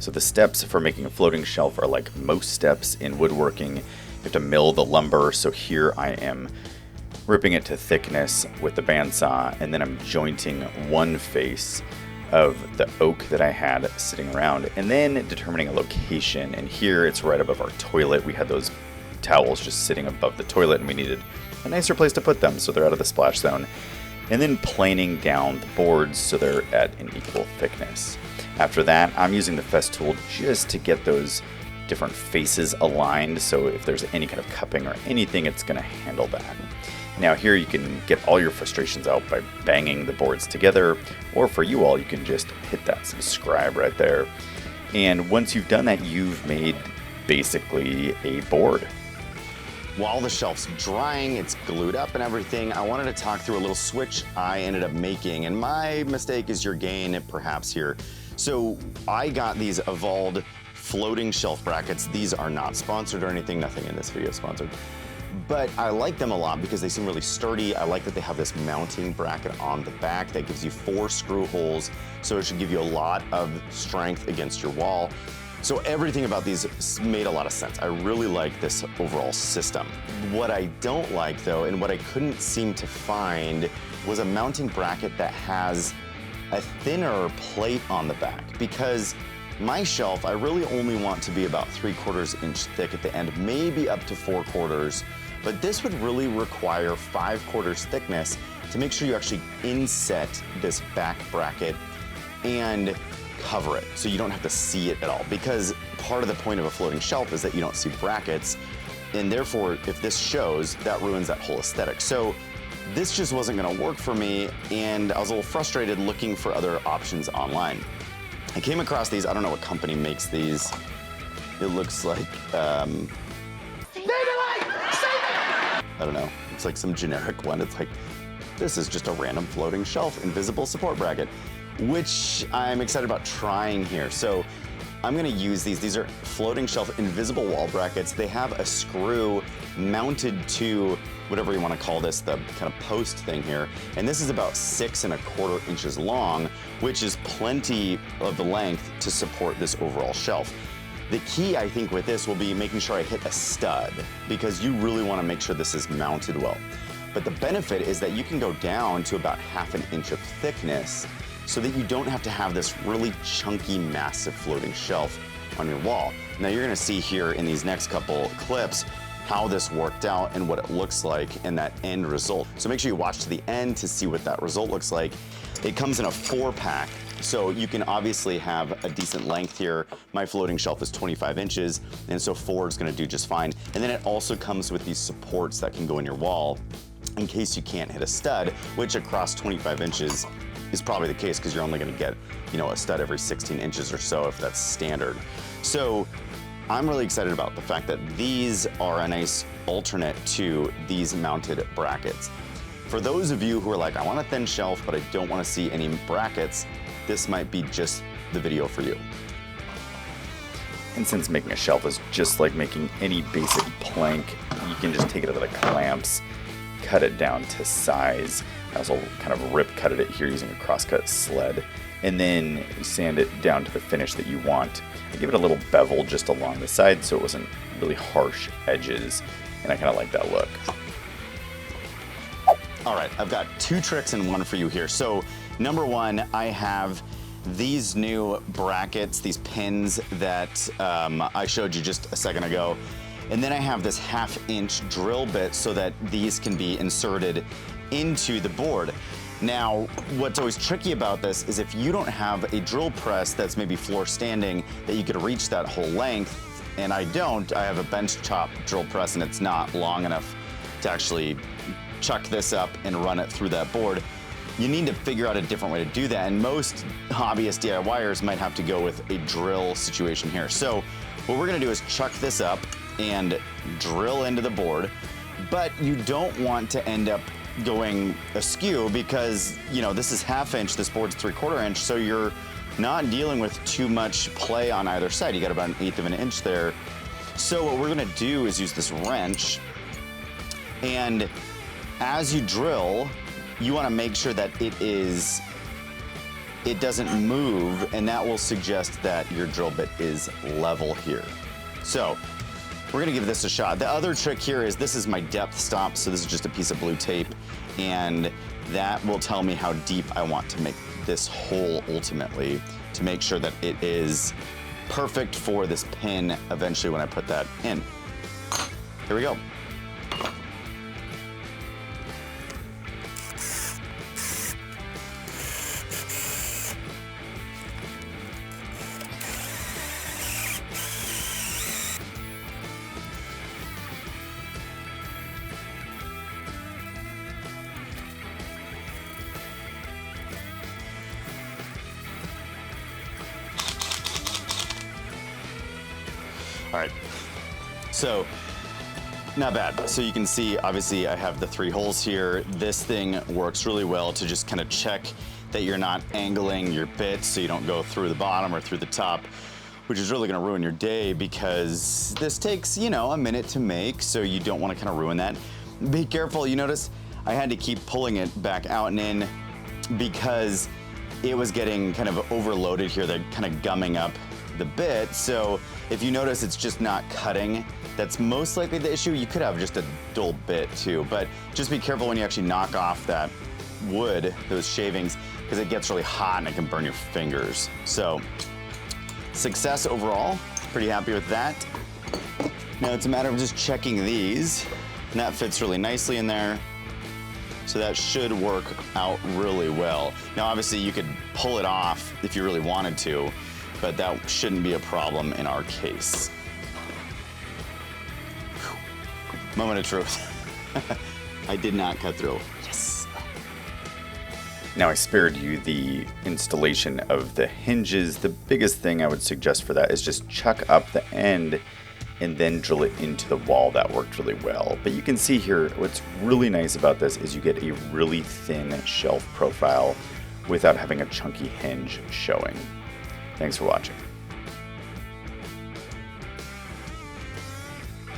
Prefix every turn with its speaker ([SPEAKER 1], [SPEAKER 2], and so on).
[SPEAKER 1] So the steps for making a floating shelf are like most steps in woodworking. You have to mill the lumber. So here I am ripping it to thickness with the bandsaw, and then I'm jointing one face of the oak that I had sitting around, and then determining a location. And here it's right above our toilet. We had those towels just sitting above the toilet, and we needed a nicer place to put them so they're out of the splash zone. And then planing down the boards so they're at an equal thickness. After that, I'm using the fest tool just to get those different faces aligned, so if there's any kind of cupping or anything, it's going to handle that. Now here you can get all your frustrations out by banging the boards together, or for you all, you can just hit that subscribe right there. And once you've done that, you've made basically a board.
[SPEAKER 2] While the shelf's drying, it's glued up and everything, I wanted to talk through a little switch I ended up making, and my mistake is your gain perhaps here. So I got these Evolved floating shelf brackets. These are not sponsored or anything, nothing in this video is sponsored. But I like them a lot because they seem really sturdy. I like that they have this mounting bracket on the back that gives you 4 screw holes, so it should give you a lot of strength against your wall. So everything about these made a lot of sense. I really like this overall system. What I don't like though, and what I couldn't seem to find, was a mounting bracket that has a thinner plate on the back, because my shelf, I really only want to be about 3/4 inch thick at the end, maybe up to 4/4, but this would really require 5/4 thickness to make sure you actually inset this back bracket and cover it so you don't have to see it at all, because part of the point of a floating shelf is that you don't see brackets, and therefore if this shows, that ruins that whole aesthetic. So this just wasn't going to work for me, and I was a little frustrated looking for other options online. I came across these. I don't know what company makes these. It looks like, I don't know. It's like some generic one. It's like, this is just a random floating shelf invisible support bracket, which I'm excited about trying here. So I'm gonna use these. These are floating shelf invisible wall brackets. They have a screw mounted to whatever you want to call this, the kind of post thing here. And this is about 6 1/4 inches long, which is plenty of the length to support this overall shelf. The key, I think, with this will be making sure I hit a stud, because you really want to make sure this is mounted well. But the benefit is that you can go down to about 1/2 inch of thickness, so that you don't have to have this really chunky, massive floating shelf on your wall. Now you're gonna see here in these next couple clips how this worked out and what it looks like in that end result. So make sure you watch to the end to see what that result looks like. It comes in a 4-pack, so you can obviously have a decent length here. My floating shelf is 25 inches, and so 4 is gonna do just fine. And then it also comes with these supports that can go in your wall in case you can't hit a stud, which across 25 inches is probably the case, because you're only gonna get, you know, a stud every 16 inches or so if that's standard. So I'm really excited about the fact that these are a nice alternate to these mounted brackets. For those of you who are like, I want a thin shelf, but I don't want to see any brackets, this might be just the video for you.
[SPEAKER 1] And since making a shelf is just like making any basic plank, you can just take it out of the clamps, cut it down to size. I also kind of rip cutted it here using a crosscut sled, and then sand it down to the finish that you want. I give it a little bevel just along the side so it wasn't really harsh edges, and I kind of like that look.
[SPEAKER 2] All right, I've got 2 tricks and 1 for you here. So number 1, I have these new brackets, these pins that I showed you just a second ago. And then I have this 1/2 inch drill bit so that these can be inserted into the board. Now, what's always tricky about this is if you don't have a drill press that's maybe floor standing that you could reach that whole length, and I don't, I have a bench top drill press and it's not long enough to actually chuck this up and run it through that board. You need to figure out a different way to do that, and most hobbyist DIYers might have to go with a drill situation here. So what we're gonna do is chuck this up and drill into the board, but you don't want to end up going askew because, you know, this is 1/2 inch, this board's 3/4 inch, so you're not dealing with too much play on either side. You got about 1/8 of an inch there. So what we're gonna do is use this wrench, and as you drill, you wanna make sure that it is it doesn't move, and that will suggest that your drill bit is level here. So we're gonna give this a shot. The other trick here is this is my depth stop, so this is just a piece of blue tape, and that will tell me how deep I want to make this hole ultimately to make sure that it is perfect for this pin eventually when I put that in. Here we go. All right, so not bad. So you can see, obviously I have the 3 holes here. This thing works really well to just kind of check that you're not angling your bit so you don't go through the bottom or through the top, which is really gonna ruin your day because this takes, you know, a minute to make, so you don't wanna kind of ruin that. Be careful, you notice I had to keep pulling it back out and in because it was getting kind of overloaded here. They're kind of gumming up the bit. So if you notice it's just not cutting, that's most likely the issue. You could have just a dull bit too, but just be careful when you actually knock off that wood, those shavings, because it gets really hot and it can burn your fingers. So success overall, pretty happy with that. Now it's a matter of just checking these, and that fits really nicely in there. So that should work out really well. Now obviously you could pull it off if you really wanted to, but that shouldn't be a problem in our case. Whew. Moment of truth. I did not cut through. Yes.
[SPEAKER 1] Now I spared you the installation of the hinges. The biggest thing I would suggest for that is just chuck up the end and then drill it into the wall. That worked really well. But you can see here, what's really nice about this is you get a really thin shelf profile without having a chunky hinge showing. Thanks for watching.